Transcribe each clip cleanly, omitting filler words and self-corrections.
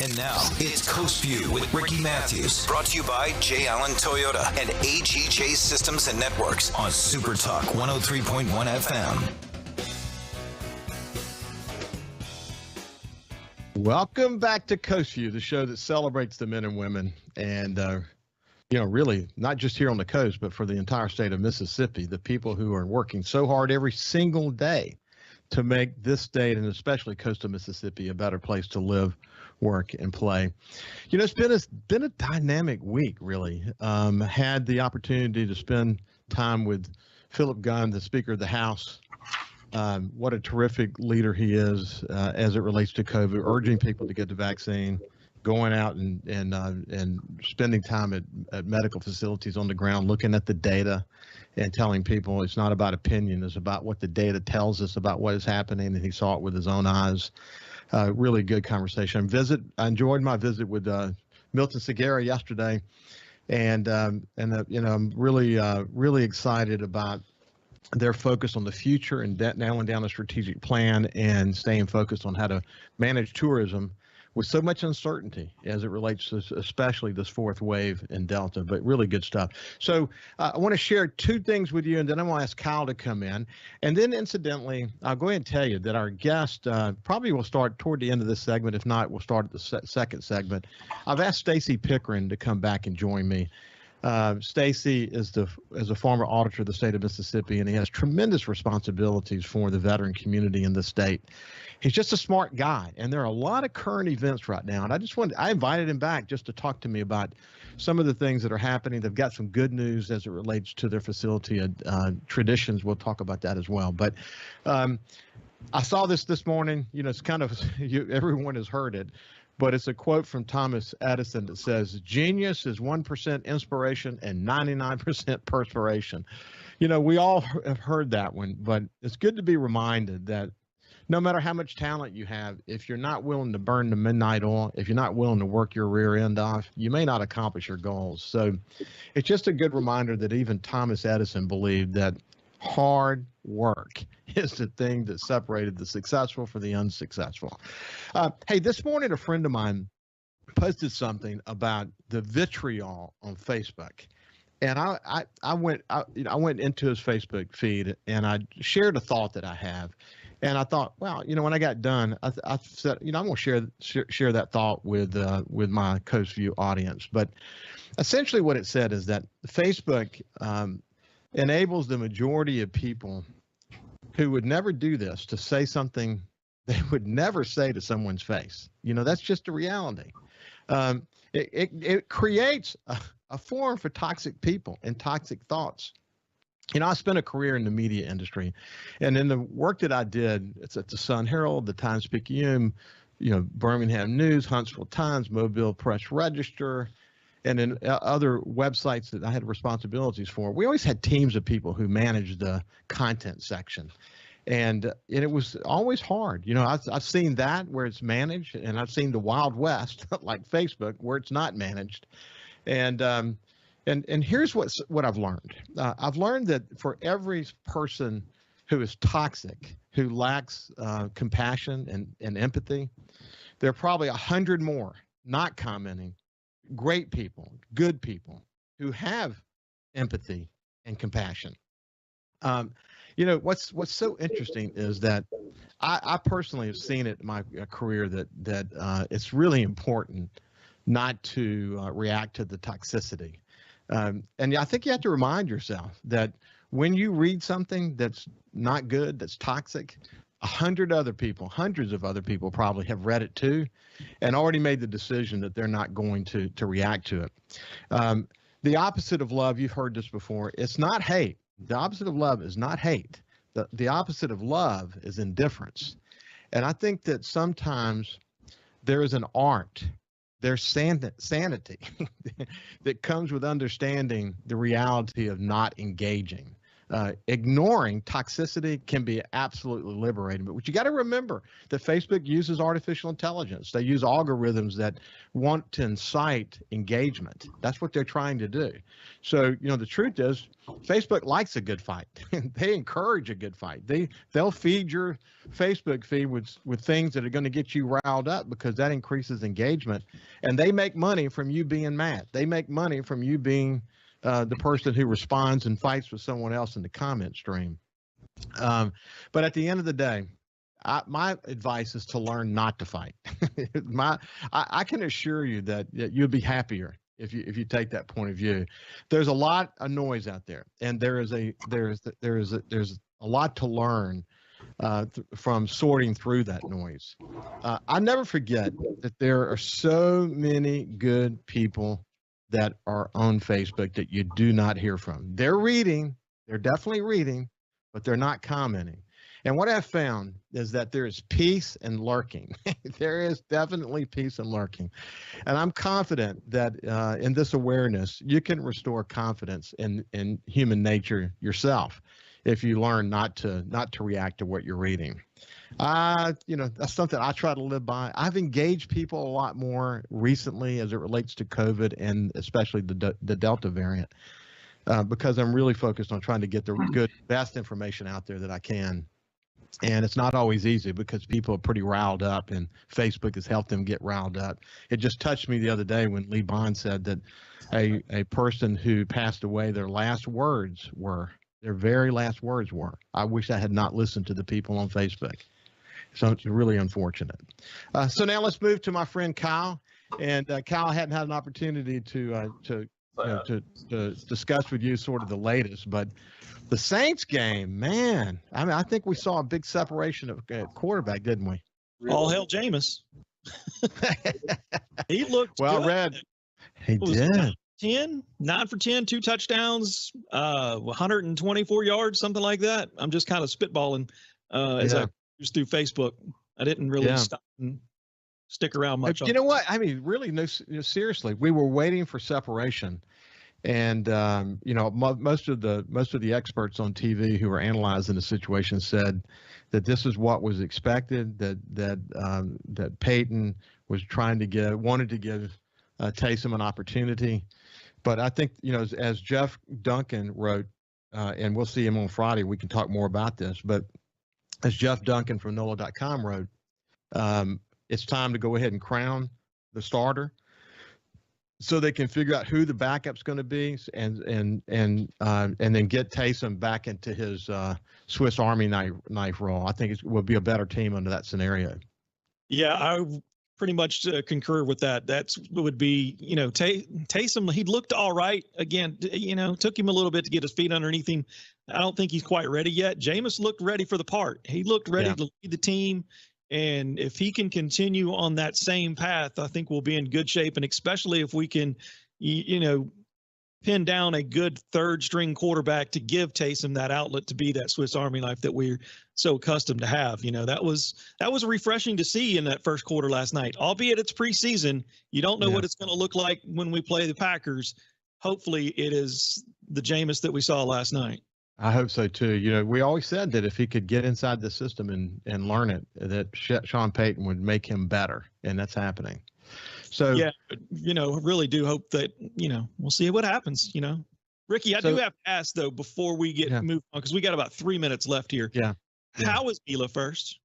And now, it's Coast Vue with Ricky Mathews. Brought to you by J. Allen Toyota and AGJ Systems and Networks on SuperTalk 103.1 FM. Welcome back to Coast Vue, the show that celebrates the men and women and, really not just here on the coast, but for the entire state of Mississippi, the people who are working so hard every single day to make this state and especially coastal Mississippi a better place to live, work, and play. It's been a dynamic week, really. Had the opportunity to spend time with Philip Gunn, the Speaker of the House. What a terrific leader he is as it relates to COVID, urging people to get the vaccine, going out and spending time at medical facilities on the ground, looking at the data and telling people it's not about opinion, it's about what the data tells us about what is happening, and he saw it with his own eyes. Really good conversation. I enjoyed my visit with Milton Segura yesterday, and I'm really excited about their focus on the future and nailing down a strategic plan and staying focused on how to manage tourism with so much uncertainty as it relates to especially this fourth wave in Delta, but really good stuff. So I want to share two things with you, and then I want to ask Kyle to come in. And then incidentally, I'll go ahead and tell you that our guest probably will start toward the end of this segment. If not, we'll start at the second segment. I've asked Stacey Pickering to come back and join me. Stacey is a former auditor of the state of Mississippi, and he has tremendous responsibilities for the veteran community in the state. He's just a smart guy, and there are a lot of current events right now. And I invited him back just to talk to me about some of the things that are happening. They've got some good news as it relates to their facility traditions. We'll talk about that as well. But I saw this morning. It's kind of everyone has heard it. But it's a quote from Thomas Edison that says, "Genius is 1% inspiration and 99% perspiration." We all have heard that one, but it's good to be reminded that no matter how much talent you have, if you're not willing to burn the midnight oil, if you're not willing to work your rear end off, you may not accomplish your goals. So it's just a good reminder that even Thomas Edison believed that hard work is the thing that separated the successful from the unsuccessful. Hey, this morning a friend of mine posted something about the vitriol on Facebook, and I went into his Facebook feed and I shared a thought that I have, and I thought, well, when I got done, I said, I'm going to share that thought with my Coast Vue audience. But essentially, what it said is that Facebook enables the majority of people who would never do this to say something they would never say to someone's face. That's just a reality. It creates a forum for toxic people and toxic thoughts. I spent a career in the media industry, and in the work that I did, it's at the Sun Herald, the Times-Picayune, Birmingham News, Huntsville Times, Mobile Press Register, and in other websites that I had responsibilities for. We always had teams of people who managed the content section. And it was always hard. I've seen that where it's managed, and I've seen the Wild West, like Facebook, where it's not managed. And here's what I've learned. I've learned that for every person who is toxic, who lacks compassion and empathy, there are probably 100 more not commenting, great people, good people who have empathy and compassion. What's so interesting is that I personally have seen it in my career that it's really important not to react to the toxicity. And I think you have to remind yourself that when you read something that's not good, that's toxic, hundreds of other people probably have read it too and already made the decision that they're not going to react to it. The opposite of love, you've heard this before, it's not hate. The opposite of love is not hate. The opposite of love is indifference. And I think that sometimes there is an art, there's sanity that comes with understanding the reality of not engaging. ignoring toxicity can be absolutely liberating. But what you got to remember that Facebook uses artificial intelligence. They use algorithms that want to incite engagement. That's what they're trying to do. So, the truth is Facebook likes a good fight. They encourage a good fight. They'll feed your Facebook feed with things that are going to get you riled up because that increases engagement. And they make money from you being mad. They make money from you being the person who responds and fights with someone else in the comment stream. But at the end of the day, my advice is to learn not to fight. I can assure you that you'll be happier if you take that point of view. There's a lot of noise out there, and there's a lot to learn from sorting through that noise. I never forget that there are so many good people that are on Facebook that you do not hear from. They're definitely reading, but they're not commenting. And what I've found is that there is peace and lurking. There is definitely peace and lurking. And I'm confident that in this awareness, you can restore confidence in human nature yourself if you learn not to react to what you're reading. That's something I try to live by. I've engaged people a lot more recently as it relates to COVID and especially the Delta variant because I'm really focused on trying to get the best information out there that I can. And it's not always easy because people are pretty riled up, and Facebook has helped them get riled up. It just touched me the other day when Lee Bond said that a person who passed away, their very last words were, "I wish I had not listened to the people on Facebook." So it's really unfortunate. So now let's move to my friend Kyle. And Kyle hadn't had an opportunity to discuss with you sort of the latest, but the Saints game, man, I think we saw a big separation of quarterback, didn't we? All hail Jameis. He looked well good. Read. He did. 9 for 10, 2 touchdowns, 124 yards, something like that. I'm just kind of spitballing as I cruise through Facebook. I didn't really stop and stick around much. You know what? I mean, really, no, seriously, we were waiting for separation. And most of the experts on TV who were analyzing the situation said that this is what was expected. That Peyton was wanted to give Taysom an opportunity, but I think as Jeff Duncan wrote, and we'll see him on Friday. We can talk more about this, but as Jeff Duncan from NOLA.com wrote, it's time to go ahead and crown the starter, so they can figure out who the backup's going to be, and then get Taysom back into his Swiss Army knife role. I think it will be a better team under that scenario. Yeah, I pretty much concur with that. That would be, Taysom. He looked all right. Again, took him a little bit to get his feet underneath him. I don't think he's quite ready yet. Jameis looked ready for the part. He looked ready to lead the team. And if he can continue on that same path, I think we'll be in good shape. And especially if we can, pin down a good third string quarterback to give Taysom that outlet to be that Swiss Army knife that we're so accustomed to have. That was refreshing to see in that first quarter last night, albeit it's preseason. You don't know what it's going to look like when we play the Packers. Hopefully it is the Jameis that we saw last night. I hope so too. We always said that if he could get inside the system and learn it, that Sean Payton would make him better, and that's happening. So yeah, really do hope that we'll see what happens. Ricky, I do have to ask though before we get moved on, because we got about 3 minutes left here. Yeah. How was Mila first?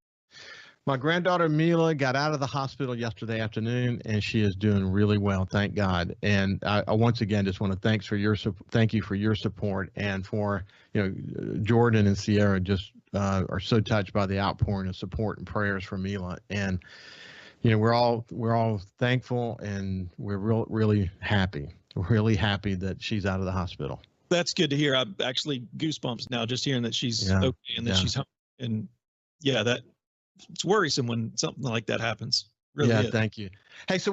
My granddaughter Mila got out of the hospital yesterday afternoon, and she is doing really well, thank God. And I once again just want to thank you for your support, and for Jordan and Sierra just are so touched by the outpouring of support and prayers for Mila. And we're all thankful, and we're really happy that she's out of the hospital. That's good to hear. I'm actually goosebumps now just hearing that she's okay and that she's home. And it's worrisome when something like that happens. Really is. Thank you. Hey, so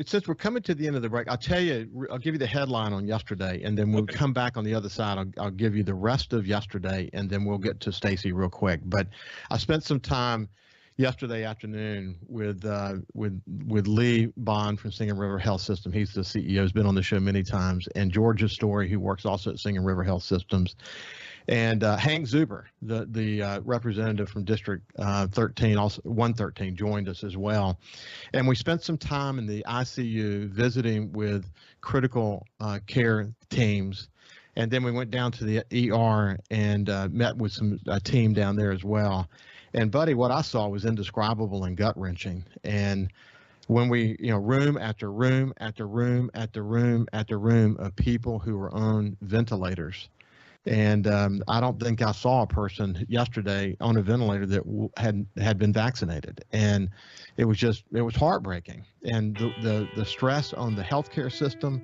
since we're coming to the end of the break, I'll give you the headline on yesterday, and then we'll come back on the other side. I'll give you the rest of yesterday, and then we'll get to Stacey real quick. But I spent some time yesterday afternoon with Lee Bond from Singing River Health System. He's the CEO, has been on the show many times, and Georgia Story, who works also at Singing River Health Systems. And Hank Zuber, the representative from District 13, also 113, joined us as well. And we spent some time in the ICU visiting with critical care teams. And then we went down to the ER and met with a team down there as well. And buddy, what I saw was indescribable and gut wrenching. And when we, room after room after room after room after room of people who were on ventilators. And I don't think I saw a person yesterday on a ventilator that had been vaccinated. And it was heartbreaking. And the stress on the healthcare system,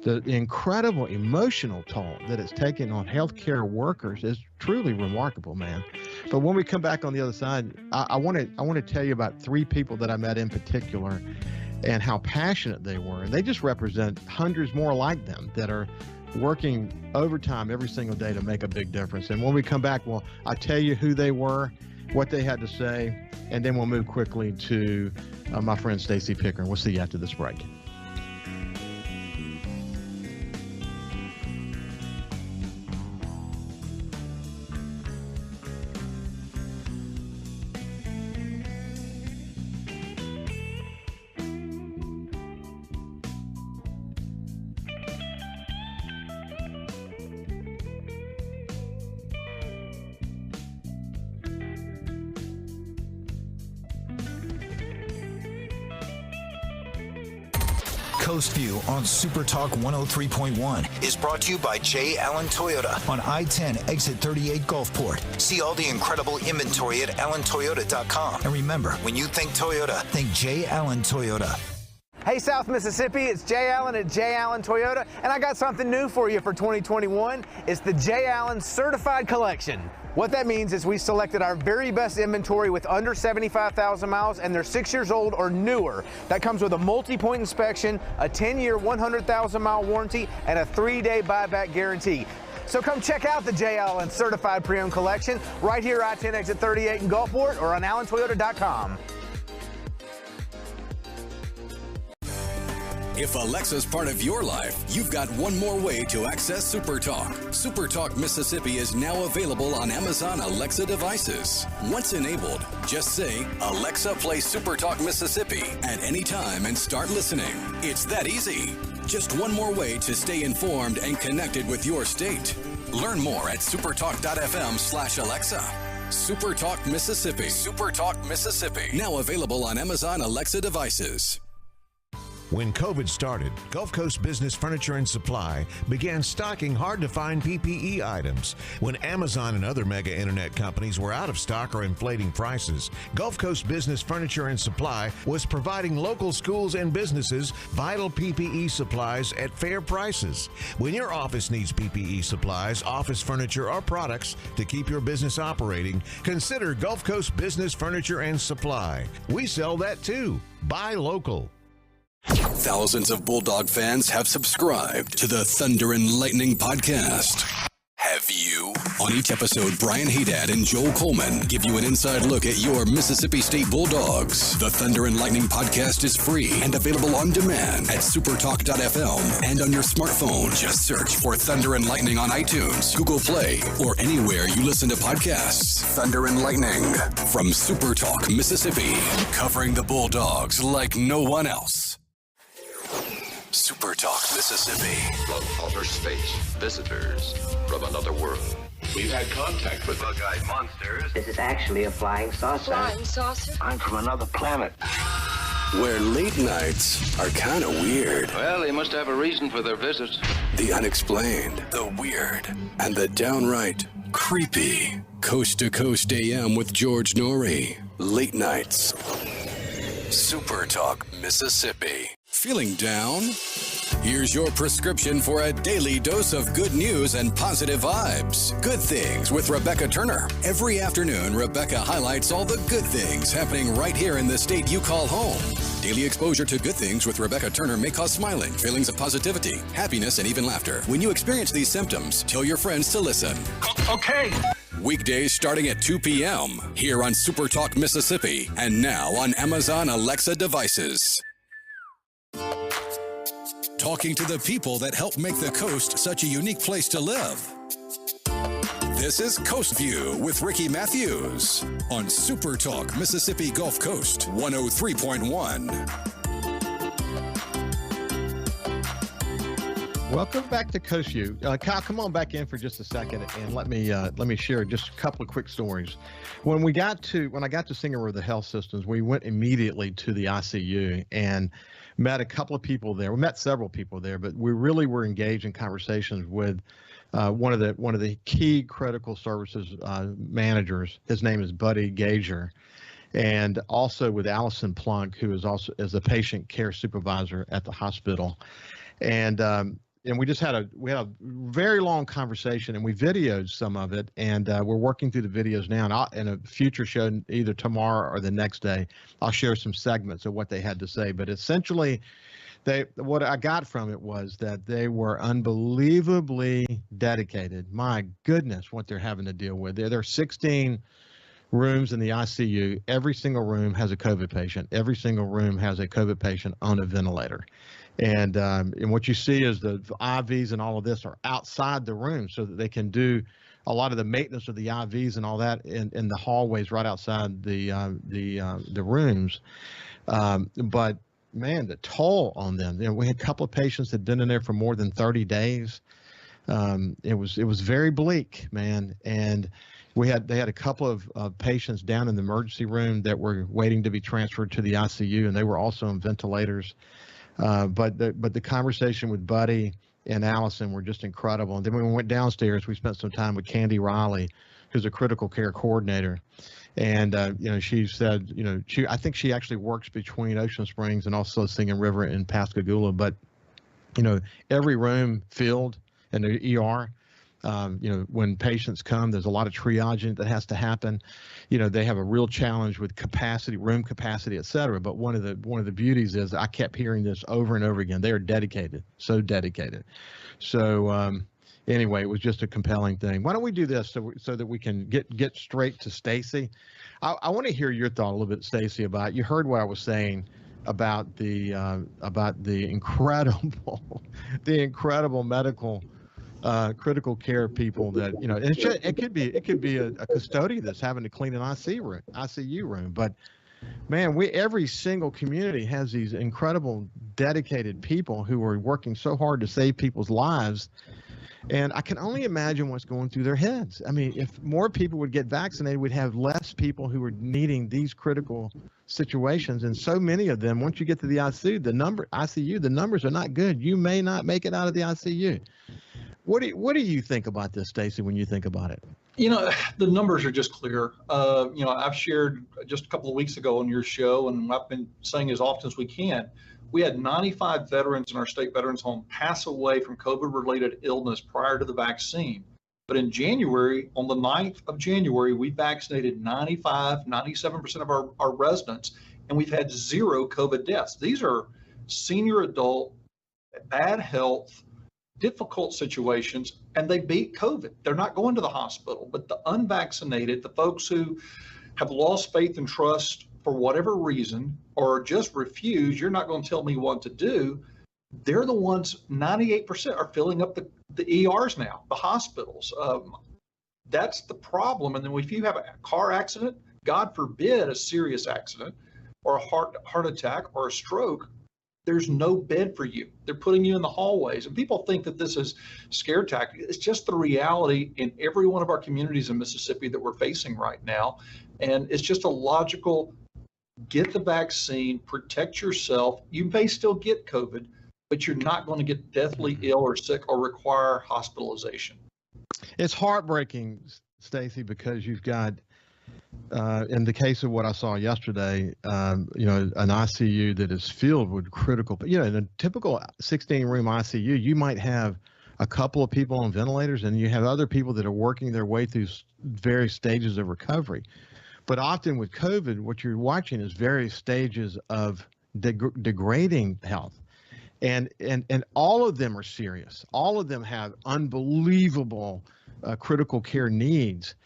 the incredible emotional toll that it's taking on healthcare workers is truly remarkable, man. But when we come back on the other side, I want to tell you about 3 people that I met in particular and how passionate they were. And they just represent hundreds more like them that are working overtime every single day to make a big difference. And when we come back, I'll tell you who they were, what they had to say, and then we'll move quickly to my friend Stacey Pickering. We'll see you after this break. Coast Vue on SuperTalk 103.1 is brought to you by J. Allen Toyota on I-10 exit 38 Gulfport. See all the incredible inventory at allentoyota.com. And remember, when you think Toyota, think J. Allen Toyota. Hey, South Mississippi, it's Jay Allen at Jay Allen Toyota, and I got something new for you for 2021. It's the Jay Allen Certified Collection. What that means is we selected our very best inventory with under 75,000 miles, and they're 6 years old or newer. That comes with a multi-point inspection, a 10-year, 100,000-mile warranty, and a 3-day buyback guarantee. So come check out the Jay Allen Certified Pre-Owned Collection right here at I-10 exit 38 in Gulfport or on allentoyota.com. If Alexa's part of your life, you've got one more way to access SuperTalk. SuperTalk Mississippi is now available on Amazon Alexa devices. Once enabled, just say, Alexa, play SuperTalk Mississippi at any time and start listening. It's that easy. Just one more way to stay informed and connected with your state. Learn more at supertalk.fm/Alexa. SuperTalk Mississippi. SuperTalk Mississippi. Now available on Amazon Alexa devices. When COVID started, Gulf Coast Business Furniture and Supply began stocking hard-to-find PPE items. When Amazon and other mega internet companies were out of stock or inflating prices, Gulf Coast Business Furniture and Supply was providing local schools and businesses vital PPE supplies at fair prices. When your office needs PPE supplies, office furniture, or products to keep your business operating, consider Gulf Coast Business Furniture and Supply. We sell that too. Buy local. Thousands of Bulldog fans have subscribed to the Thunder and Lightning podcast. Have you? On each episode, Brian Haydad and Joel Coleman give you an inside look at your Mississippi State Bulldogs. The Thunder and Lightning podcast is free and available on demand at supertalk.fm and on your smartphone. Just search for Thunder and Lightning on iTunes, Google Play, or anywhere you listen to podcasts. Thunder and Lightning from SuperTalk Mississippi, covering the Bulldogs like no one else. SuperTalk Mississippi. From outer space, visitors from another world. We've had contact with bug-eyed monsters. This is actually a flying saucer. Flying saucer? I'm from another planet. Where late nights are kind of weird. Well, they must have a reason for their visit. The unexplained, the weird, and the downright creepy. Coast to Coast AM with George Norrie. Late nights. SuperTalk Mississippi. Feeling down? Here's your prescription for a daily dose of good news and positive vibes. Good Things with Rebecca Turner. Every afternoon, Rebecca highlights all the good things happening right here in the state you call home. Daily exposure to Good Things with Rebecca Turner may cause smiling, feelings of positivity, happiness, and even laughter. When you experience these symptoms, tell your friends to listen. Okay. Weekdays starting at 2 p.m. here on SuperTalk Mississippi and now on Amazon Alexa devices. Talking to the people that help make the coast such a unique place to live. This is Coast View with Ricky Mathews on SuperTalk Mississippi Gulf Coast 103.1. Welcome back to Coast View. Kyle, come on back in for just a second and let me share just a couple of quick stories. When I got to Singing River Health Systems, we went immediately to the ICU and met a couple of people there. We met several people there, but we really were engaged in conversations with one of the key critical services managers. His name is Buddy Gager, and also with Allison Plunk, who is a patient care supervisor at the hospital. And we just had a very long conversation, and we videoed some of it, and we're working through the videos now. And in a future show, either tomorrow or the next day, I'll share some segments of what they had to say. But essentially, what I got from it was that they were unbelievably dedicated. My goodness, what they're having to deal with. There are 16 rooms in the ICU. Every single room has a COVID patient. Every single room has a COVID patient on a ventilator. And what you see is the IVs and all of this are outside the room so that they can do a lot of the maintenance of the IVs and all that in the hallways right outside the rooms. But man, the toll on them. We had a couple of patients that had been in there for more than 30 days. It was very bleak, man. And they had a couple of patients down in the emergency room that were waiting to be transferred to the ICU, and they were also on ventilators. But the conversation with Buddy and Allison were just incredible. And then when we went downstairs, we spent some time with Candy Riley, who's a critical care coordinator. And, she said, I think she actually works between Ocean Springs and also Singing River and Pascagoula. But, every room filled in the ER. When patients come, there's a lot of triaging that has to happen. They have a real challenge with capacity, room capacity, et cetera. But one of the beauties is I kept hearing this over and over again. They are dedicated, so dedicated. So anyway, it was just a compelling thing. Why don't we do this so that we can get straight to Stacey? I want to hear your thought a little bit, Stacey, about, you heard what I was saying about the incredible medical critical care people that, it could be a custodian that's having to clean an ICU room. But man, every single community has these incredible dedicated people who are working so hard to save people's lives. And I can only imagine what's going through their heads. I mean, if more people would get vaccinated, we'd have less people who are needing these critical situations. And so many of them, once you get to the ICU, the numbers are not good. You may not make it out of the ICU. What do you think about this, Stacey, when you think about it? The numbers are just clear. I've shared just a couple of weeks ago on your show, and I've been saying as often as we can, we had 95 veterans in our state veterans home pass away from COVID-related illness prior to the vaccine. But in January, on the 9th of January, we vaccinated 97% of our residents, and we've had 0 COVID deaths. These are senior adult, bad health, difficult situations, and they beat COVID. They're not going to the hospital, but the unvaccinated, the folks who have lost faith and trust for whatever reason, or just refuse, you're not going to tell me what to do, they're the ones, 98% are filling up the ERs now, the hospitals. That's the problem. And then if you have a car accident, God forbid a serious accident, or a heart attack or a stroke, there's no bed for you. They're putting you in the hallways. And people think that this is scare tactic. It's just the reality in every one of our communities in Mississippi that we're facing right now. And it's just a logical, get the vaccine, protect yourself. You may still get COVID, but you're not going to get deathly ill or sick or require hospitalization. It's heartbreaking, Stacey, because you've got, in the case of what I saw yesterday, an ICU that is filled with critical, in a typical 16-room ICU, you might have a couple of people on ventilators, and you have other people that are working their way through various stages of recovery. But often with COVID, what you're watching is various stages of degrading health. And all of them are serious. All of them have unbelievable critical care needs.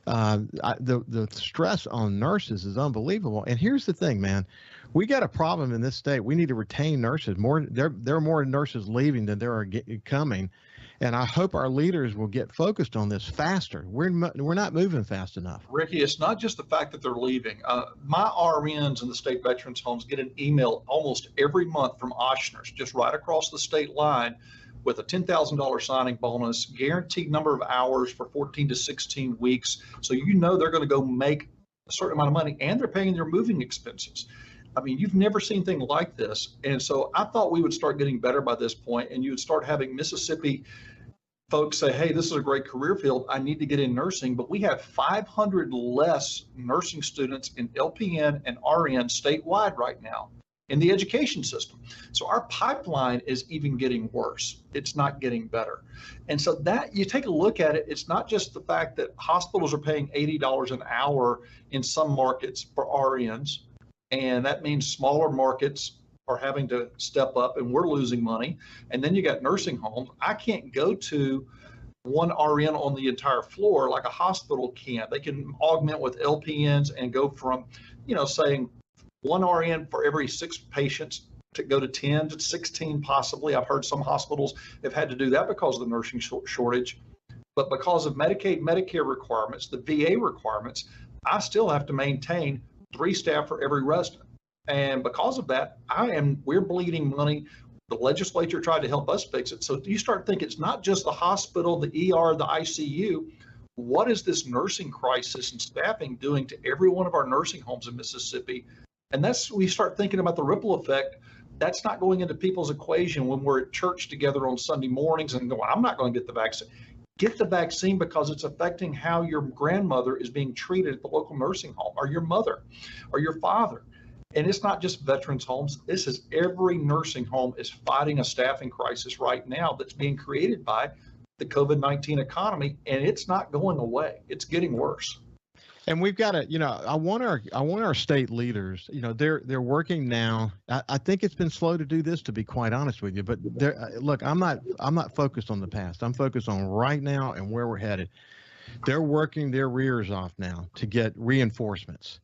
The stress on nurses is unbelievable. And here's the thing, man, we got a problem in this state. We need to retain nurses. There are more nurses leaving than there are coming. And I hope our leaders will get focused on this faster. We're not moving fast enough. Ricky, it's not just the fact that they're leaving. My RNs in the state veterans homes get an email almost every month from Oshners, just right across the state line, with a $10,000 signing bonus, guaranteed number of hours for 14 to 16 weeks. So you know they're going to go make a certain amount of money, and they're paying their moving expenses. I mean, you've never seen anything like this. And so I thought we would start getting better by this point, and you would start having Mississippi folks say, hey, this is a great career field. I need to get in nursing. But we have 500 less nursing students in LPN and RN statewide right now in the education system. So our pipeline is even getting worse. It's not getting better. And so that you take a look at it, it's not just the fact that hospitals are paying $80 an hour in some markets for RNs. And that means smaller markets are having to step up and we're losing money. And then you got nursing homes. I can't go to one RN on the entire floor like a hospital can. They can augment with LPNs and go from, saying one RN for every 6 patients to go to 10 to 16 possibly. I've heard some hospitals have had to do that because of the nursing shortage. But because of Medicaid, Medicare requirements, the VA requirements, I still have to maintain 3 staff for every resident. And because of that, we're bleeding money. The legislature tried to help us fix it. So you start thinking it's not just the hospital, the ER, the ICU. What is this nursing crisis and staffing doing to every one of our nursing homes in Mississippi? And we start thinking about the ripple effect. That's not going into people's equation when we're at church together on Sunday mornings and go, I'm not going to get the vaccine. Get the vaccine because it's affecting how your grandmother is being treated at the local nursing home, or your mother, or your father. And it's not just veterans homes. This is every nursing home is fighting a staffing crisis right now that's being created by the COVID-19 economy, and it's not going away. It's getting worse. And we've got to, I want our state leaders, they're working now. I think it's been slow to do this, to be quite honest with you. But look, I'm not focused on the past. I'm focused on right now and where we're headed. They're working their rears off now to get reinforcements.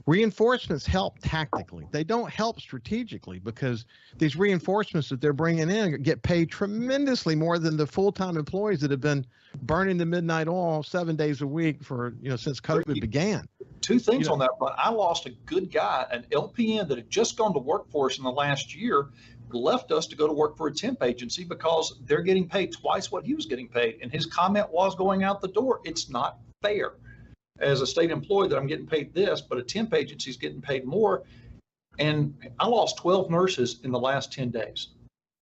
Reinforcements help tactically. They don't help strategically because these reinforcements that they're bringing in get paid tremendously more than the full-time employees that have been burning the midnight oil 7 days a week for, since COVID began. 2 things on that front. I lost a good guy, an LPN that had just gone to work for us in the last year, left us to go to work for a temp agency because they're getting paid twice what he was getting paid. And his comment was going out the door, it's not fair. As a state employee that I'm getting paid this, but a temp agency is getting paid more. And I lost 12 nurses in the last 10 days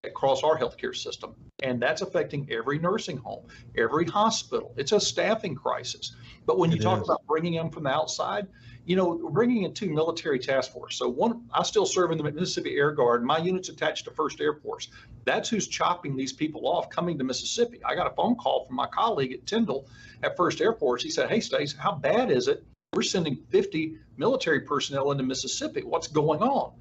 across our healthcare system. And that's affecting every nursing home, every hospital. It's a staffing crisis. But when you talk about bringing them from the outside, we're bringing in 2 military task force. So I still serve in the Mississippi Air Guard. My unit's attached to 1st Air Force. That's who's chopping these people off coming to Mississippi. I got a phone call from my colleague at Tyndall at 1st Air Force. He said, hey, Stacey, how bad is it? We're sending 50 military personnel into Mississippi. What's going on?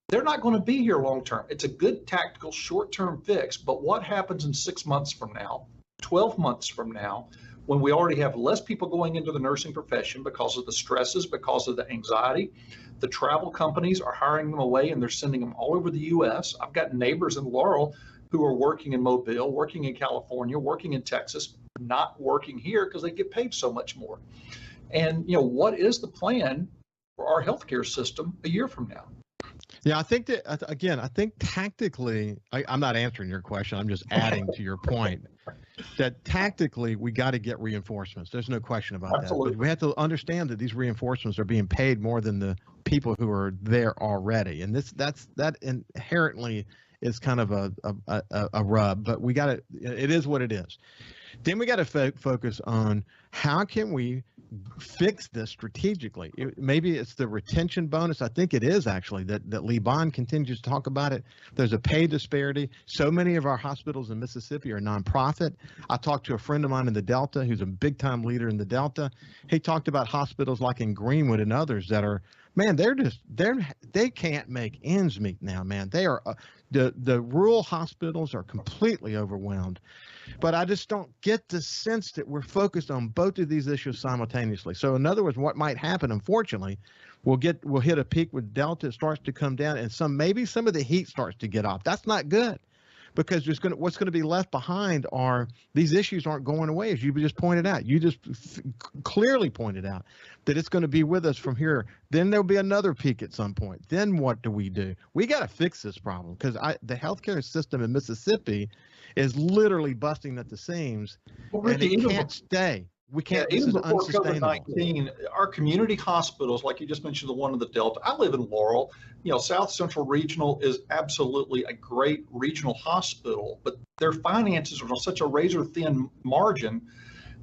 They're not going to be here long term. It's a good tactical short-term fix. But what happens in 6 months from now, 12 months from now, when we already have less people going into the nursing profession because of the stresses, because of the anxiety? The travel companies are hiring them away and they're sending them all over the U.S. I've got neighbors in Laurel who are working in Mobile, working in California, working in Texas, not working here because they get paid so much more. And, what is the plan for our healthcare system a year from now? Yeah, I think that, again, I think tactically, I'm not answering your question. I'm just adding to your point that tactically we got to get reinforcements. There's no question about Absolutely. that. But we have to understand that these reinforcements are being paid more than the people who are there already. And that inherently is kind of a rub, but it is what it is. Then we got to focus on how can we fix this strategically. Maybe it's the retention bonus. I think it is actually that Lee Bond continues to talk about it. There's a pay disparity. So many of our hospitals in Mississippi are nonprofit. I talked to a friend of mine in the Delta who's a big time leader in the Delta. He talked about hospitals like in Greenwood and others that are, man, they can't make ends meet now, man. They are the rural hospitals are completely overwhelmed. But I just don't get the sense that we're focused on both of these issues simultaneously. So in other words, what might happen, unfortunately, we'll hit a peak with Delta, it starts to come down, and maybe some of the heat starts to get off. That's not good. because what's going to be left behind are these issues aren't going away, as you just pointed out. You just clearly pointed out that it's going to be with us from here. Then there'll be another peak at some point. Then what do? We got to fix this problem, because the healthcare system in Mississippi is literally busting at the seams, and it can't stay. We can't. Even this is before unsustainable. COVID-19, our community hospitals, like you just mentioned, the one in the Delta. I live in Laurel. South Central Regional is absolutely a great regional hospital, but their finances are on such a razor-thin margin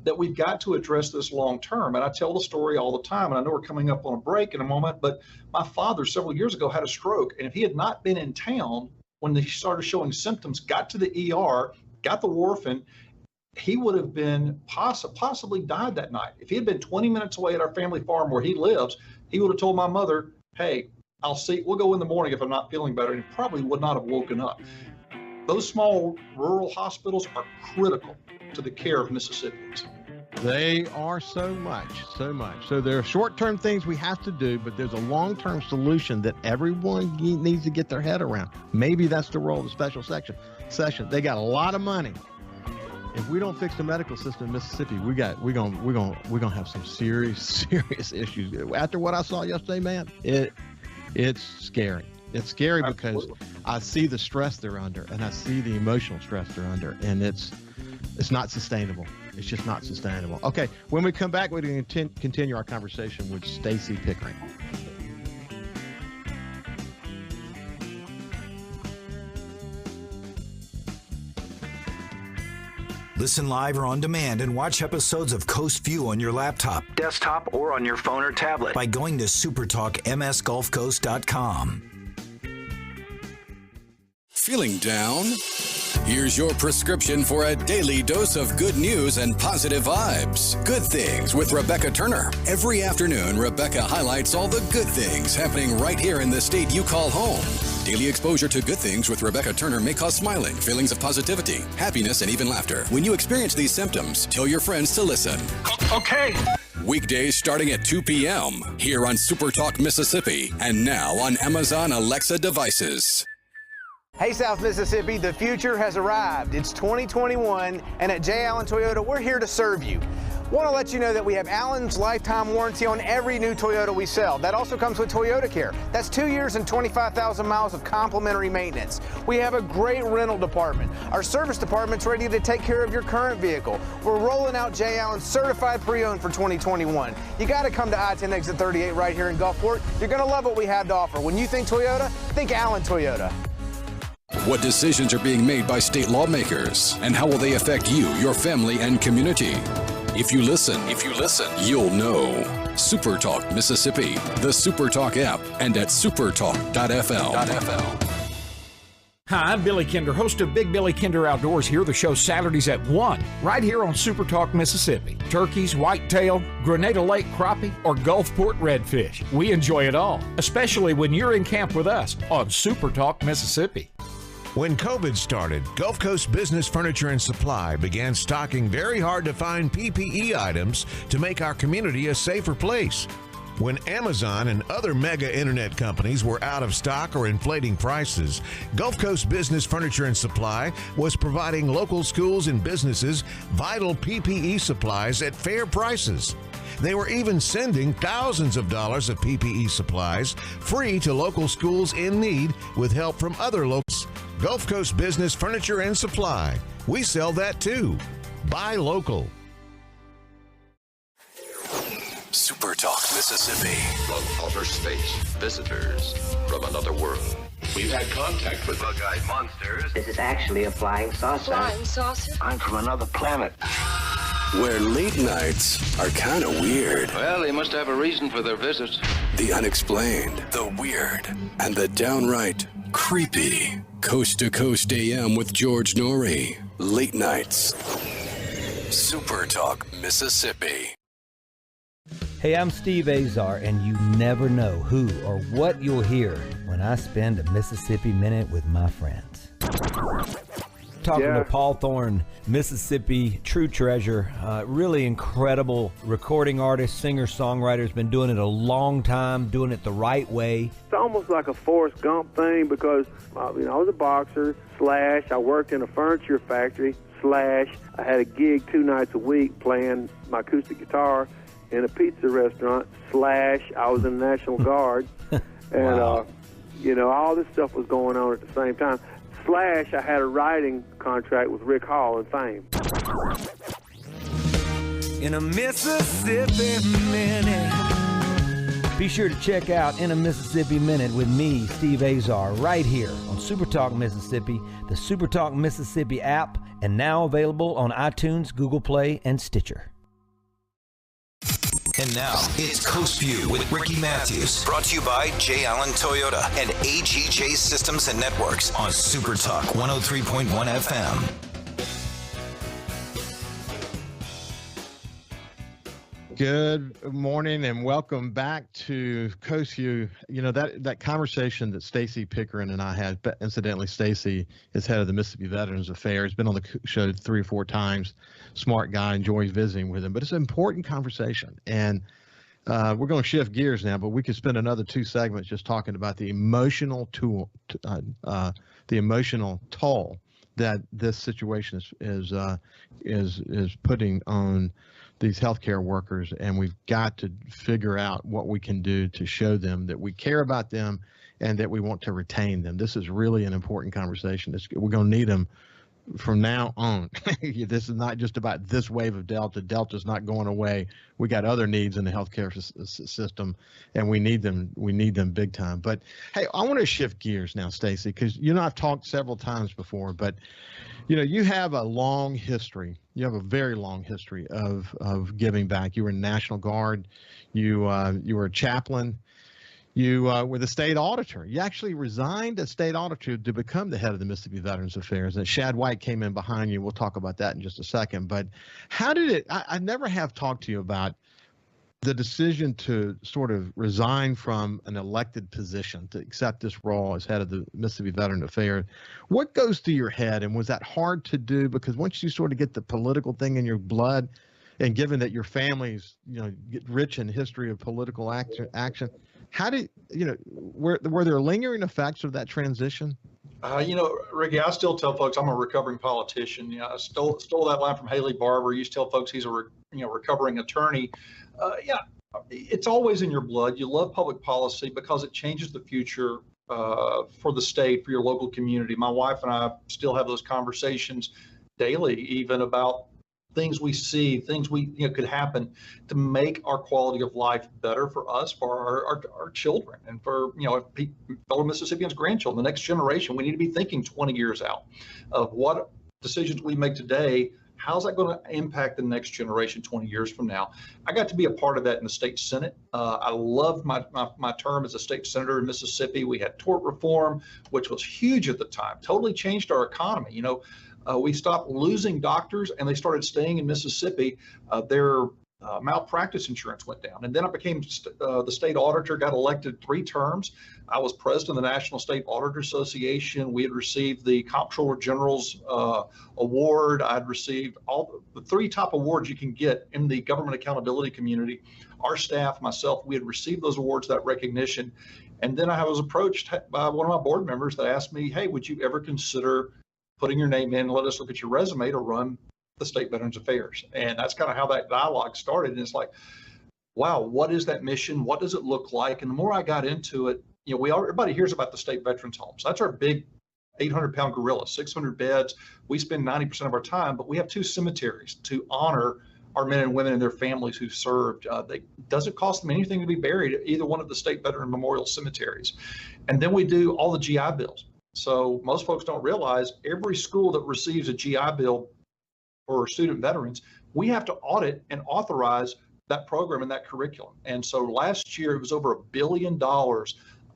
that we've got to address this long term. And I tell the story all the time, and I know we're coming up on a break in a moment, but my father several years ago had a stroke, and if he had not been in town when he started showing symptoms, got to the ER, got the warfarin, he would have been possibly died that night. If he had been 20 minutes away at our family farm where he lives, he would have told my mother, hey, we'll go in the morning if I'm not feeling better, and he probably would not have woken up. Those small rural hospitals are critical to the care of Mississippians. They are so much. So there are short-term things we have to do, but there's a long-term solution that everyone needs to get their head around. Maybe that's the role of the special session. They got a lot of money. If we don't fix the medical system in Mississippi, we're gonna have some serious issues. After what I saw yesterday, man, it's scary. It's scary because I see the stress they're under, and I see the emotional stress they're under, and it's not sustainable. It's just not sustainable. Okay, when we come back, we're going to continue our conversation with Stacey Pickering. Listen live or on demand and watch episodes of Coast Vue on your laptop, desktop, or on your phone or tablet by going to supertalkmsgulfcoast.com. Feeling down? Here's your prescription for a daily dose of good news and positive vibes. Good Things with Rebecca Turner. Every afternoon, Rebecca highlights all the good things happening right here in the state you call home. Daily exposure to Good Things with Rebecca Turner may cause smiling, feelings of positivity, happiness, and even laughter. When you experience these symptoms, tell your friends to listen. Okay. Weekdays starting at 2 p.m. here on SuperTalk Mississippi, and now on Amazon Alexa devices. Hey, South Mississippi, the future has arrived. It's 2021, and at J. Allen Toyota, we're here to serve you. Want to let you know that we have Allen's lifetime warranty on every new Toyota we sell. That also comes with Toyota Care. That's 2 years and 25,000 miles of complimentary maintenance. We have a great rental department. Our service department's ready to take care of your current vehicle. We're rolling out J. Allen certified pre-owned for 2021. You got to come to I-10 exit 38 right here in Gulfport. You're going to love what we have to offer. When you think Toyota, think Allen Toyota. What decisions are being made by state lawmakers, and how will they affect you, your family, and community? If you listen, you'll know. SuperTalk Mississippi, the SuperTalk app, and at supertalk.fl. Hi, I'm Billy Kinder, host of Big Billy Kinder Outdoors here. The show Saturdays at 1, right here on SuperTalk Mississippi. Turkeys, whitetail, Grenada Lake crappie, or Gulfport redfish. We enjoy it all, especially when you're in camp with us on SuperTalk Mississippi. When COVID started, Gulf Coast Business Furniture and Supply began stocking very hard-to-find PPE items to make our community a safer place. When Amazon and other mega internet companies were out of stock or inflating prices, Gulf Coast Business Furniture and Supply was providing local schools and businesses vital PPE supplies at fair prices. They were even sending thousands of dollars of PPE supplies free to local schools in need with help from other locals. Gulf Coast Business Furniture and Supply. We sell that too. Buy local. SuperTalk Mississippi. From outer space, visitors from another world. We've had contact with bug-eyed monsters. This is actually a flying saucer. Flying saucer? I'm from another planet. Where late nights are kind of weird. Well, they must have a reason for their visits. The unexplained, the weird, and the downright creepy. Coast to Coast AM with George Norrie. Late nights. SuperTalk Mississippi. Hey, I'm Steve Azar, and you never know who or what you'll hear when I spend a Mississippi Minute with my friends. talking to Paul Thorne, Mississippi true treasure, really incredible recording artist, singer, songwriter. Has been doing it a long time, doing it the right way. It's almost like a Forrest Gump thing because I was a boxer, / I worked in a furniture factory, / I had a gig 2 nights a week playing my acoustic guitar in a pizza restaurant, / I was in the National Guard. And, wow. All this stuff was going on at the same time. / I had a writing contract with Rick Hall and Fame. In a Mississippi Minute. Be sure to check out In a Mississippi Minute with me, Steve Azar, right here on SuperTalk Mississippi, the SuperTalk Mississippi app, and now available on iTunes, Google Play, and Stitcher. And now, it's Coast Vue with Ricky Mathews. Brought to you by J. Allen Toyota and AGJ Systems and Networks on Super Talk 103.1 FM. Good morning and welcome back to Coast Vue. That conversation that Stacey Pickering and I had, but incidentally, Stacey is head of the Mississippi Veterans Affairs, been on the show 3 or 4 times, smart guy, enjoys visiting with him, but it's an important conversation. And we're going to shift gears now, but we could spend another 2 segments just talking about the emotional toll that this situation is putting on these healthcare workers, and we've got to figure out what we can do to show them that we care about them and that we want to retain them. This is really an important conversation. We're going to need them from now on. This is not just about this wave of Delta. Delta's not going away. We got other needs in the healthcare system, and we need them. We need them big time. But hey, I want to shift gears now, Stacey, because I've talked several times before, but you have a long history. You have a very long history of giving back. You were in the National Guard. You were a chaplain. You were the state auditor. You actually resigned as state auditor to become the head of the Mississippi Veterans Affairs. And Shad White came in behind you. We'll talk about that in just a second. But how did it? I never have talked to you about the decision to sort of resign from an elected position to accept this role as head of the Mississippi Veteran Affairs. What goes through your head, and was that hard to do? Because once you sort of get the political thing in your blood, and given that your family's get rich in history of political action, how did were there lingering effects of that transition? Ricky, I still tell folks I'm a recovering politician. I stole that line from Haley Barbour. You tell folks he's a recovering attorney. It's always in your blood. You love public policy because it changes the future for the state, for your local community. My wife and I still have those conversations daily, even about things we see, things we could happen to make our quality of life better for us, for our children, and for fellow Mississippians' grandchildren, the next generation. We need to be thinking 20 years out of what decisions we make today. How's that going to impact the next generation 20 years from now? I got to be a part of that in the state Senate. I loved my term as a state senator in Mississippi. We had tort reform, which was huge at the time, totally changed our economy. We stopped losing doctors and they started staying in Mississippi. Their malpractice insurance went down. And then I became the state auditor, got elected 3 terms. I was president of the National State Auditor Association. We had received the Comptroller General's award. I'd received all the 3 top awards you can get in the government accountability community. Our staff, myself, we had received those awards, that recognition. And then I was approached by one of my board members that asked me, hey, would you ever consider putting your name in and let us look at your resume to run the State Veterans Affairs? And that's kind of how that dialogue started. And it's like, wow, what is that mission? What does it look like? And the more I got into it, everybody hears about the state veterans homes. That's our big 800-pound gorilla, 600 beds. We spend 90% of our time, but we have 2 cemeteries to honor our men and women and their families who served. It doesn't cost them anything to be buried at either one of the state veteran memorial cemeteries. And then we do all the GI Bills. So most folks don't realize every school that receives a GI Bill for student veterans, we have to audit and authorize that program and that curriculum. And so last year, it was over $1 billion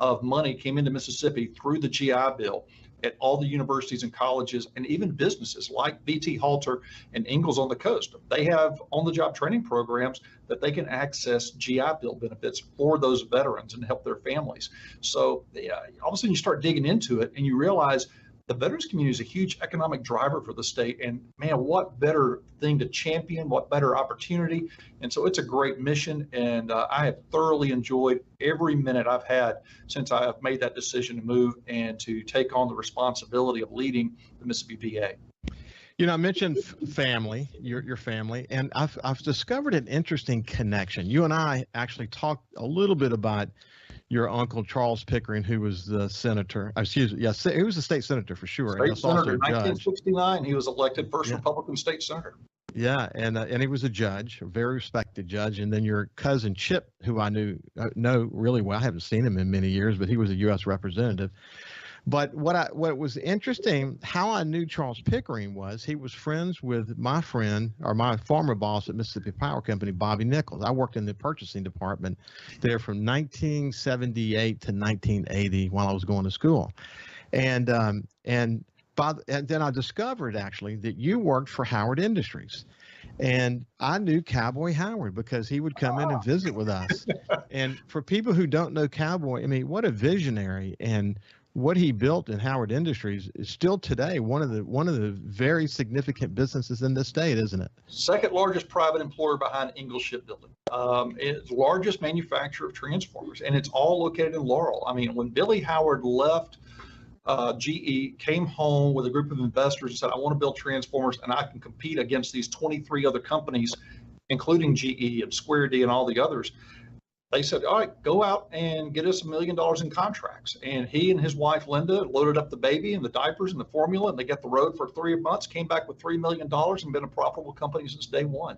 of money came into Mississippi through the GI Bill at all the universities and colleges and even businesses like VT Halter and Ingalls on the Coast. They have on-the-job training programs that they can access GI Bill benefits for those veterans and help their families. So all of a sudden you start digging into it and you realize the veterans community is a huge economic driver for the state. And man, what better thing to champion, what better opportunity. And so it's a great mission. And I have thoroughly enjoyed every minute I've had since I have made that decision to move and to take on the responsibility of leading the Mississippi VA. You know, I mentioned family, your family, and I've discovered an interesting connection. You and I actually talked a little bit about your uncle Charles Pickering, who was the senator. Excuse me, yes, he was a state senator for sure. State senator in 1969, judge. he was elected first Republican state senator. Yeah, and he was a judge, a very respected judge. And then your cousin Chip, who I know really well. I haven't seen him in many years, but he was a U.S. representative. But what was interesting, how I knew Charles Pickering was he was friends with my friend or my former boss at Mississippi Power Company, Bobby Nichols. I worked in the purchasing department there from 1978 to 1980 while I was going to school, and then I discovered actually that you worked for Howard Industries. And I knew Cowboy Howard because he would come in and visit with us. And for people who don't know Cowboy, I mean, what a visionary, and what he built in Howard Industries is still today one of the very significant businesses in this state, isn't it? Second largest private employer behind Ingalls Shipbuilding. It's the largest manufacturer of transformers, and it's all located in Laurel. I mean, when Billy Howard left GE, came home with a group of investors and said, I want to build transformers and I can compete against these 23 other companies, including GE and Square D and all the others. They said, all right, go out and get us $1 million in contracts. And he and his wife, Linda, loaded up the baby and the diapers and the formula, and they got the road for 3 months, came back with $3 million and been a profitable company since day one.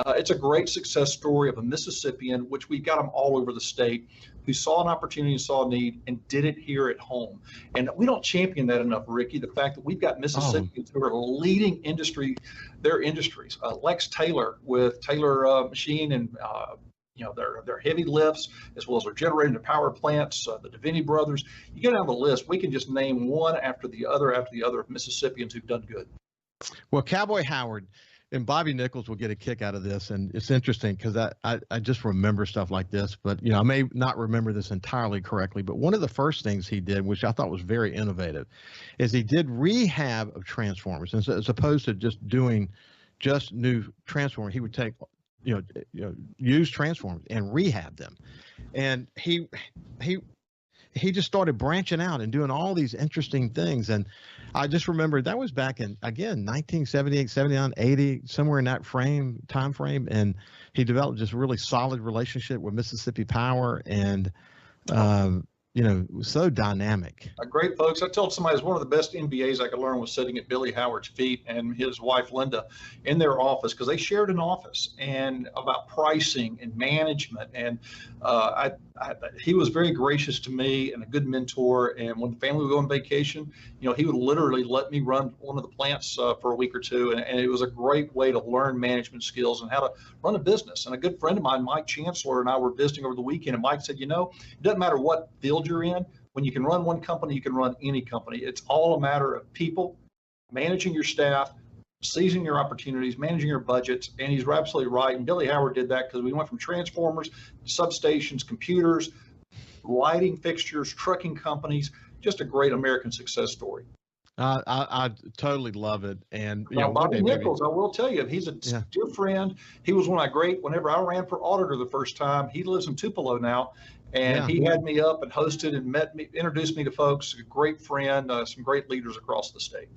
It's a great success story of a Mississippian, which we got them all over the state, who saw an opportunity, saw a need, and did it here at home. And we don't champion that enough, Ricky, the fact that we've got Mississippians who are leading their industries. Lex Taylor with Taylor Machine and their heavy lifts, as well as their generating and power plants, the Deviney brothers. You get down the list, we can just name one after the other of Mississippians who've done good. Well, Cowboy Howard and Bobby Nichols will get a kick out of this. And it's interesting because I just remember stuff like this, but I may not remember this entirely correctly, but one of the first things he did, which I thought was very innovative, is he did rehab of transformers. And so, as opposed to just doing just new transformers, he would take use transformers and rehab them. And he just started branching out and doing all these interesting things. And I just remember that was back in, again, 1978, 79, 80, somewhere in that time frame. And he developed this really solid relationship with Mississippi Power, and so dynamic. Great folks. I told somebody it was one of the best MBAs I could learn was sitting at Billy Howard's feet and his wife, Linda, in their office, because they shared an office, and about pricing and management. And he was very gracious to me and a good mentor. And when the family would go on vacation, he would literally let me run one of the plants for a week or two. And it was a great way to learn management skills and how to run a business. And a good friend of mine, Mike Chancellor, and I were visiting over the weekend, and Mike said, it doesn't matter what field you're in. When you can run one company, you can run any company. It's all a matter of people, managing your staff, seizing your opportunities, managing your budgets. And he's absolutely right. And Billy Howard did that because we went from transformers, substations, computers, lighting fixtures, trucking companies. Just a great American success story. I totally love it. And Bobby Nichols, I will tell you, he's a dear friend. He was whenever I ran for auditor the first time. He lives in Tupelo now. And he had me up and hosted and introduced me to folks. A great friend, some great leaders across the state.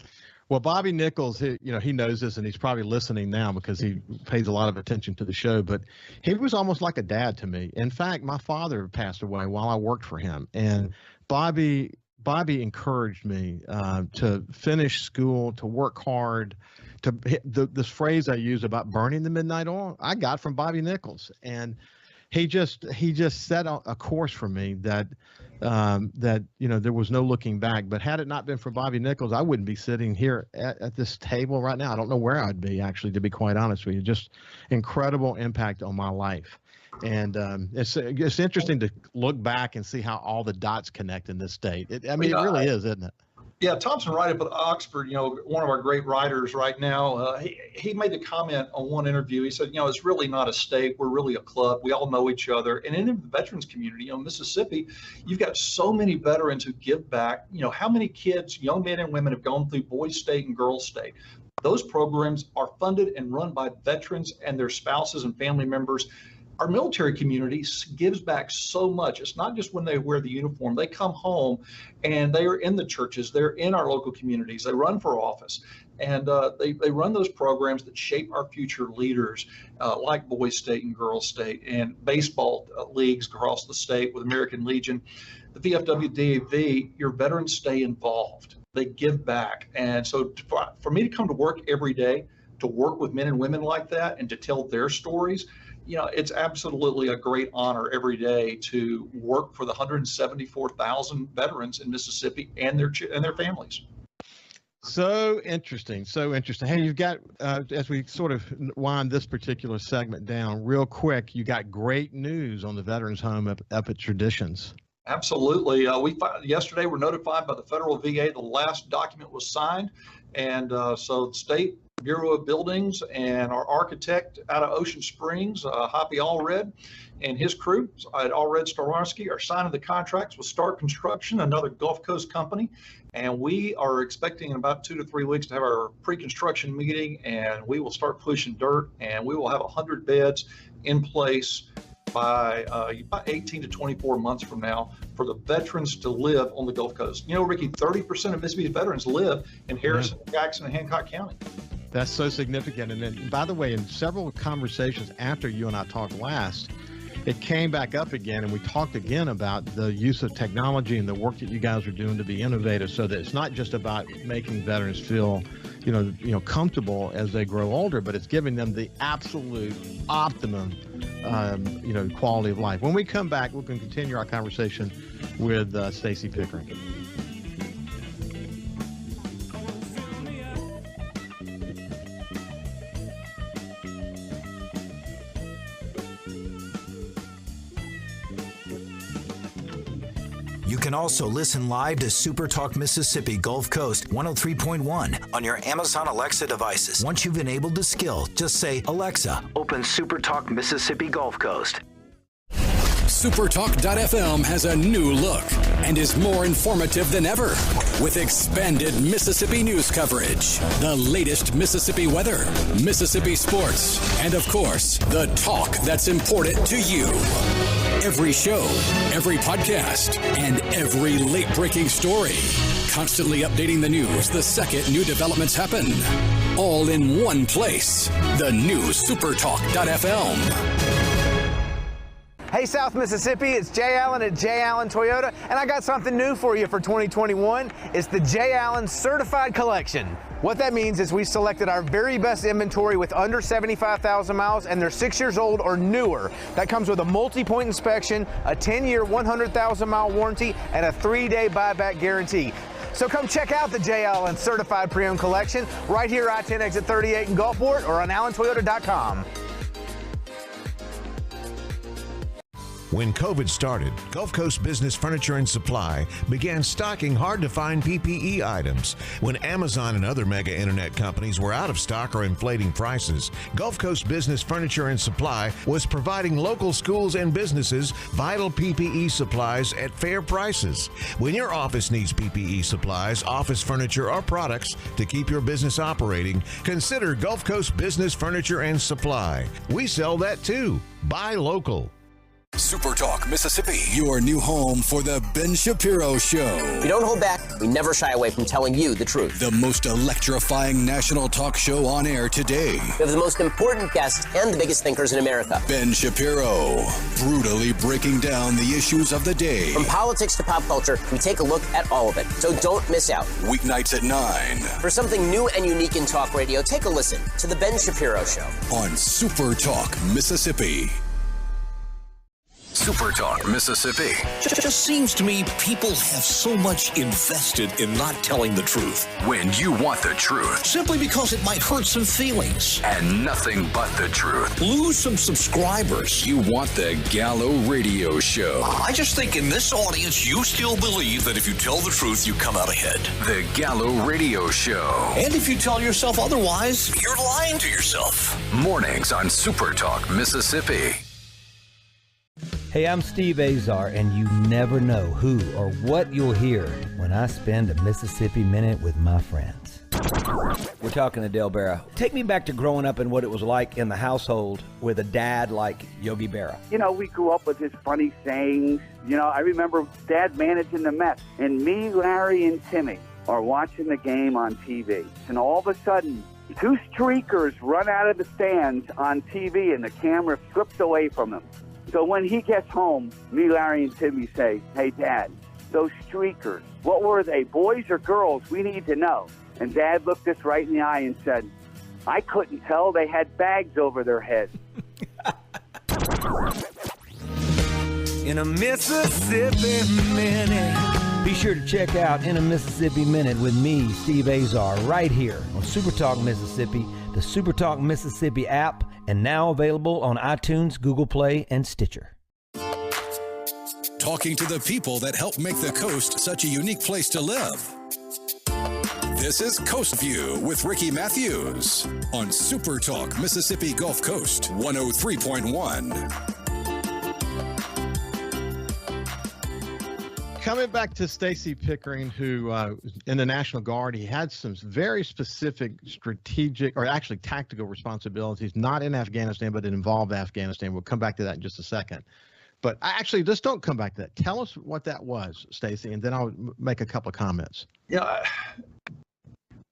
Well, Bobby Nichols, he knows this, and he's probably listening now because he pays a lot of attention to the show. But he was almost like a dad to me. In fact, my father passed away while I worked for him, and Bobby encouraged me to finish school, to work hard. This phrase I use about burning the midnight oil, I got from Bobby Nichols, and he just set a course for me that there was no looking back. But had it not been for Bobby Nichols, I wouldn't be sitting here at this table right now. I don't know where I'd be, actually, to be quite honest with you. Just incredible impact on my life. And it's interesting to look back and see how all the dots connect in this state. It really is, isn't it? Yeah, Thompson Wright up at Oxford, one of our great writers right now, he made the comment on one interview. He said, it's really not a state. We're really a club. We all know each other. And in the veterans community, Mississippi, you've got so many veterans who give back. How many kids, young men and women, have gone through Boys State and Girls State? Those programs are funded and run by veterans and their spouses and family members. Our military community gives back so much. It's not just when they wear the uniform. They come home and they are in the churches. They're in our local communities. They run for office. And they run those programs that shape our future leaders, like Boys State and Girls State, and baseball leagues across the state with American Legion. The VFW DAV, your veterans stay involved. They give back. And so for me to come to work every day, to work with men and women like that and to tell their stories, it's absolutely a great honor every day to work for the 174,000 veterans in Mississippi and their families. So interesting. Hey, you've got, as we sort of wind this particular segment down real quick, you got great news on the Veterans Home up at Traditions. Absolutely. Yesterday we're notified by the federal VA the last document was signed. And so the State Bureau of Buildings and our architect out of Ocean Springs, Hoppy Allred, and his crew at Allred Starlarski are signing the contracts with Start Construction, another Gulf Coast company. And we are expecting in about 2 to 3 weeks to have our pre-construction meeting, and we will start pushing dirt, and we will have 100 beds in place by about 18 to 24 months from now for the veterans to live on the Gulf Coast. Ricky, 30% of Mississippi's veterans live in Harrison, Jackson, and Hancock County. That's so significant. And then, by the way, in several conversations after you and I talked last, it came back up again, and we talked again about the use of technology and the work that you guys are doing to be innovative, so that it's not just about making veterans feel, comfortable as they grow older, but it's giving them the absolute optimum, quality of life. When we come back, we can continue our conversation with Stacey Pickering. You can also listen live to SuperTalk Mississippi Gulf Coast 103.1 on your Amazon Alexa devices. Once you've enabled the skill, just say, Alexa, open SuperTalk Mississippi Gulf Coast. SuperTalk.fm has a new look and is more informative than ever with expanded Mississippi news coverage, the latest Mississippi weather, Mississippi sports, and of course, the talk that's important to you. Every show, every podcast, and every late-breaking story. Constantly updating the news the second new developments happen. All in one place. The new SuperTalk.fm. Hey, South Mississippi, it's Jay Allen at Jay Allen Toyota, and I got something new for you for 2021. It's the Jay Allen Certified Collection. What that means is we selected our very best inventory with under 75,000 miles, and they're 6 years old or newer. That comes with a multi-point inspection, a 10-year, 100,000-mile warranty, and a 3-day buyback guarantee. So come check out the Jay Allen Certified Pre-Owned Collection right here, I-10 exit 38 in Gulfport, or on allentoyota.com. When COVID started, Gulf Coast Business Furniture and Supply began stocking hard-to-find PPE items. When Amazon and other mega internet companies were out of stock or inflating prices, Gulf Coast Business Furniture and Supply was providing local schools and businesses vital PPE supplies at fair prices. When your office needs PPE supplies, office furniture, or products to keep your business operating, consider Gulf Coast Business Furniture and Supply. We sell that too. Buy local. SuperTalk Mississippi, your new home for the Ben Shapiro Show. We don't hold back. We never shy away from telling you the truth. The most electrifying national talk show on air today. We have the most important guests and the biggest thinkers in America. Ben Shapiro, brutally breaking down the issues of the day. From politics to pop culture, we take a look at all of it. So don't miss out. Weeknights at 9. For something new and unique in talk radio, take a listen to The Ben Shapiro Show. On SuperTalk Mississippi. SuperTalk Mississippi. It just seems to me people have so much invested in not telling the truth. When you want the truth. Simply because it might hurt some feelings. And nothing but the truth. Lose some subscribers. You want the Gallo Radio Show. I just think in this audience, you still believe that if you tell the truth, you come out ahead. The Gallo Radio Show. And if you tell yourself otherwise, you're lying to yourself. Mornings on SuperTalk Mississippi. Hey, I'm Steve Azar, and you never know who or what you'll hear when I spend a Mississippi Minute with my friends. We're talking to Del Berra. Take me back to growing up and what it was like in the household with a dad like Yogi Berra. You know, we grew up with his funny sayings. You know, I remember Dad managing the Mets, and me, Larry, and Timmy are watching the game on TV. And all of a sudden, two streakers run out of the stands on TV, and the camera flips away from them. So when he gets home, me, Larry, and Timmy say, "Hey, Dad, those streakers, what were they, boys or girls? We need to know." And Dad looked us right in the eye and said, "I couldn't tell. They had bags over their heads." In a Mississippi Minute. Be sure to check out In a Mississippi Minute with me, Steve Azar, right here on SuperTalk Mississippi, the SuperTalk Mississippi app, and now available on iTunes, Google Play, and Stitcher. Talking to the people that help make the coast such a unique place to live. This is Coast View with Ricky Mathews on SuperTalk Mississippi Gulf Coast 103.1. Coming back to Stacey Pickering, who in the National Guard, he had some very specific strategic or actually tactical responsibilities, not in Afghanistan, but it involved Afghanistan. We'll come back to that in just a second. But actually, just don't come back to that. Tell us what that was, Stacey, and then I'll make a couple of comments. Yeah,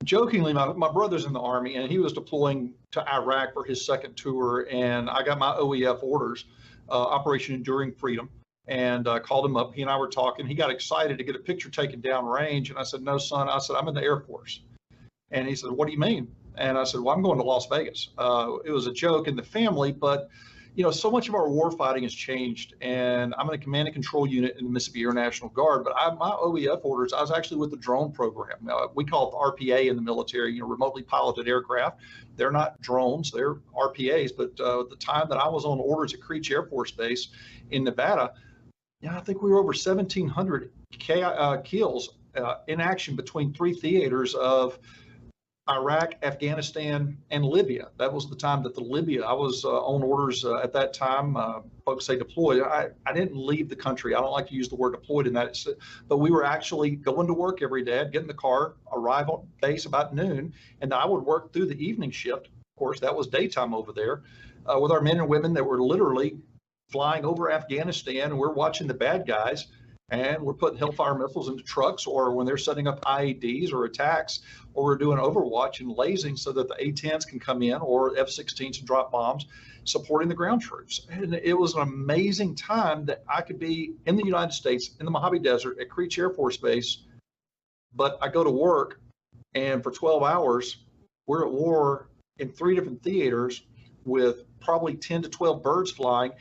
jokingly, my brother's in the Army, and he was deploying to Iraq for his second tour, and I got my OEF orders, Operation Enduring Freedom. And I called him up. He and I were talking. He got excited to get a picture taken down range. And I said, "No, son." I said, "I'm in the Air Force." And he said, "What do you mean?" And I said, "Well, I'm going to Las Vegas." It was a joke in the family, but you know, so much of our war fighting has changed. And I'm in a command and control unit in the Mississippi Air National Guard. But my OEF orders, I was actually with the drone program. We call it the RPA in the military. You know, remotely piloted aircraft. They're not drones; they're RPAs. But the time that I was on orders at Creech Air Force Base in Nevada. Yeah, I think we were over 1,700 kills in action between three theaters of Iraq, Afghanistan, and Libya. That was the time that I was on orders at that time. Folks say deployed. I didn't leave the country. I don't like to use the word deployed in that. But we were actually going to work every day. I'd get in the car, arrive on base about noon, and I would work through the evening shift. Of course, that was daytime over there with our men and women that were literally flying over Afghanistan, and we're watching the bad guys, and we're putting Hellfire missiles into trucks, or when they're setting up IEDs or attacks, or we're doing overwatch and lasing so that the A-10s can come in, or F-16s and drop bombs, supporting the ground troops. And it was an amazing time that I could be in the United States, in the Mojave Desert, at Creech Air Force Base, but I go to work, and for 12 hours, we're at war in 3 different theaters with probably 10 to 12 birds flying,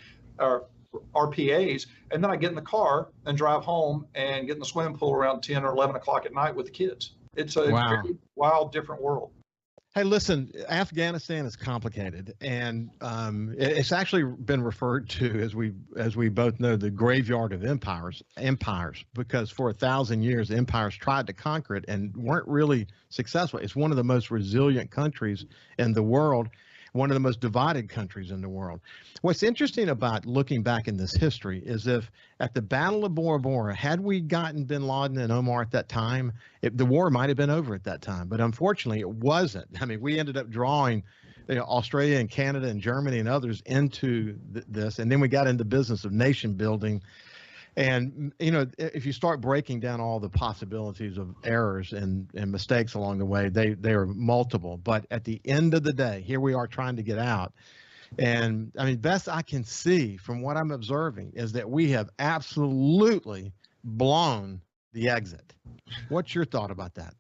RPAs, and then I get in the car and drive home and get in the swimming pool around 10 or 11 o'clock at night with the kids. It's a very wild, different world. Hey, listen, Afghanistan is complicated, and it's actually been referred to, as we both know, the graveyard of empires, because for 1,000 years, empires tried to conquer it and weren't really successful. It's one of the most resilient countries in the world, one of the most divided countries in the world. What's interesting about looking back in this history is if at the Battle of Bora Bora, had we gotten bin Laden and Omar at that time, the war might have been over at that time. But unfortunately, it wasn't. I mean, we ended up drawing Australia and Canada and Germany and others into this, and then we got into the business of nation building. And, you know, if you start breaking down all the possibilities of errors and mistakes along the way, they are multiple. But at the end of the day, here we are trying to get out. And, I mean, best I can see from what I'm observing is that we have absolutely blown the exit. What's your thought about that?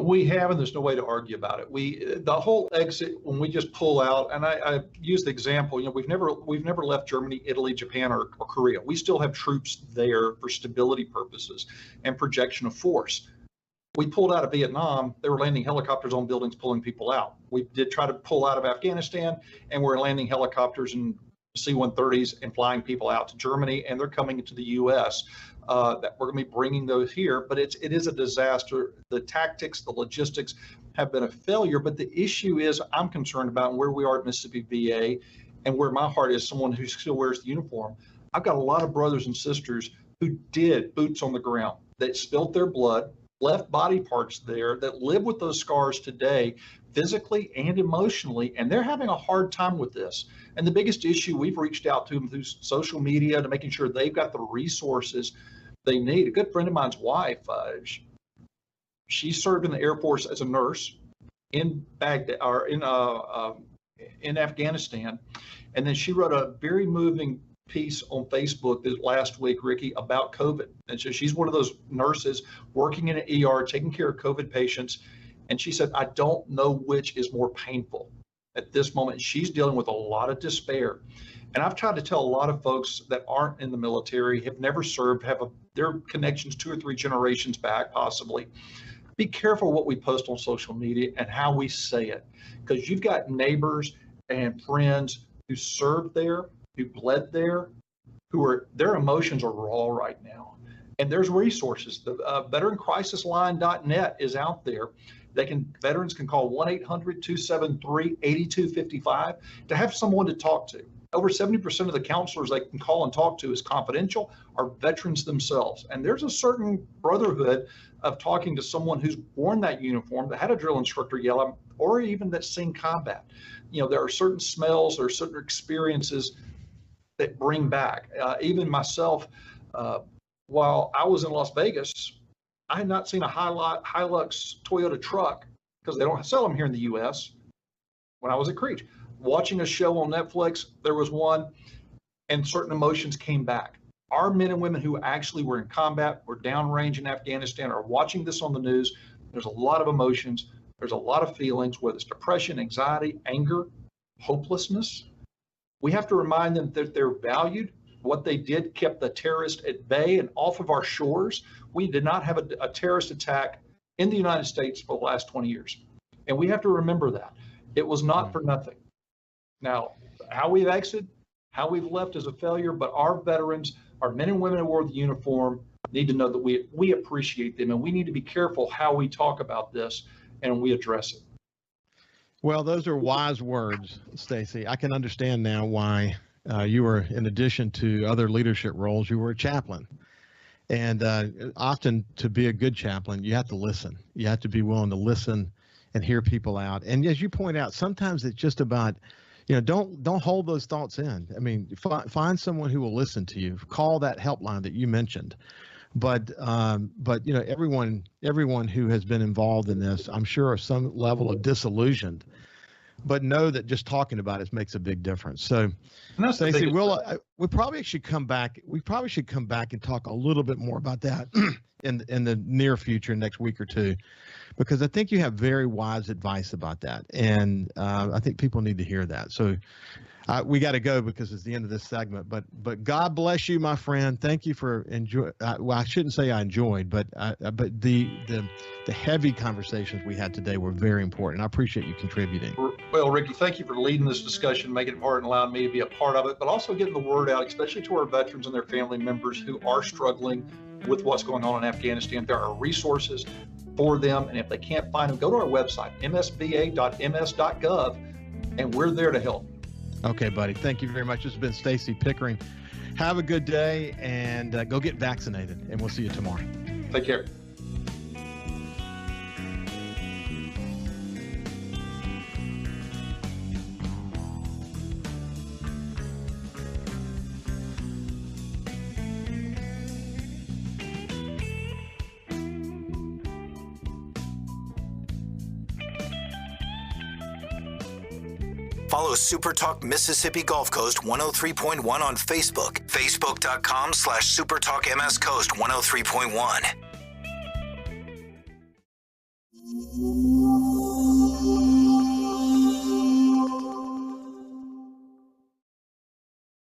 We have, and there's no way to argue about it. The whole exit, when we just pull out, and I use the example, we've never left Germany, Italy, Japan, or Korea. We still have troops there for stability purposes and projection of force. We pulled out of Vietnam. They were landing helicopters on buildings, pulling people out. We did try to pull out of Afghanistan, and we're landing helicopters and C-130s and flying people out to Germany, and they're coming into the U.S. That we're going to be bringing those here, but it is a disaster. The tactics, the logistics have been a failure, but the issue is I'm concerned about where we are at Mississippi VA and where my heart is, someone who still wears the uniform. I've got a lot of brothers and sisters who did boots on the ground, that spilled their blood, left body parts there, that live with those scars today, physically and emotionally, and they're having a hard time with this. And the biggest issue, we've reached out to them through social media to making sure they've got the resources they need. A good friend of mine's wife, she served in the Air Force as a nurse in Baghdad or in Afghanistan, and then she wrote a very moving piece on Facebook this last week, Ricky, about COVID. And so she's one of those nurses working in an ER, taking care of COVID patients. And she said, I don't know which is more painful at this moment. She's dealing with a lot of despair. And I've tried to tell a lot of folks that aren't in the military, have never served, have their connections 2 or 3 generations back, possibly. Be careful what we post on social media and how we say it, because you've got neighbors and friends who served there, who bled there, their emotions are raw right now. And there's resources. The veterancrisisline.net is out there. Veterans can call 1-800-273-8255 to have someone to talk to. Over 70% of the counselors they can call and talk to is confidential are veterans themselves. And there's a certain brotherhood of talking to someone who's worn that uniform, that had a drill instructor yell at them, or even that's seen combat. There are certain smells, there are certain experiences that bring back. Even myself, while I was in Las Vegas, I had not seen a Hilux Toyota truck because they don't sell them here in the U.S. when I was at Creech. Watching a show on Netflix, there was one, and certain emotions came back. Our men and women who actually were in combat, were downrange in Afghanistan, are watching this on the news. There's a lot of emotions. There's a lot of feelings, whether it's depression, anxiety, anger, hopelessness. We have to remind them that they're valued. What they did kept the terrorists at bay and off of our shores. We did not have a terrorist attack in the United States for the last 20 years. And we have to remember that. It was not for nothing. Now, how we've exited, how we've left is a failure, but our veterans, our men and women who wore the uniform, need to know that we appreciate them, and we need to be careful how we talk about this and we address it. Well, those are wise words, Stacey. I can understand now why you were, in addition to other leadership roles, you were a chaplain. And often to be a good chaplain, you have to listen. You have to be willing to listen and hear people out. And as you point out, sometimes it's just about, don't hold those thoughts in. I mean, find someone who will listen to you. Call that helpline that you mentioned. But everyone who has been involved in this, I'm sure, are some level of disillusioned. But know that just talking about it makes a big difference. So, Stacey, we probably should come back. We probably should come back and talk a little bit more about that in the near future, next week or two, because I think you have very wise advice about that, and I think people need to hear that. So, we got to go because it's the end of this segment. But God bless you, my friend. Thank you for enjoy. Well, I shouldn't say I enjoyed, but the heavy conversations we had today were very important. I appreciate you contributing. Well, Ricky, thank you for leading this discussion, making it hard and allowing me to be a part of it, but also getting the word out, especially to our veterans and their family members who are struggling with what's going on in Afghanistan. There are resources for them, and if they can't find them, go to our website, msva.ms.gov, and we're there to help. Okay, buddy. Thank you very much. This has been Stacey Pickering. Have a good day, and go get vaccinated, and we'll see you tomorrow. Take care. Follow SuperTalk Mississippi Gulf Coast 103.1 on Facebook, facebook.com/SuperTalk MS Coast 103.1.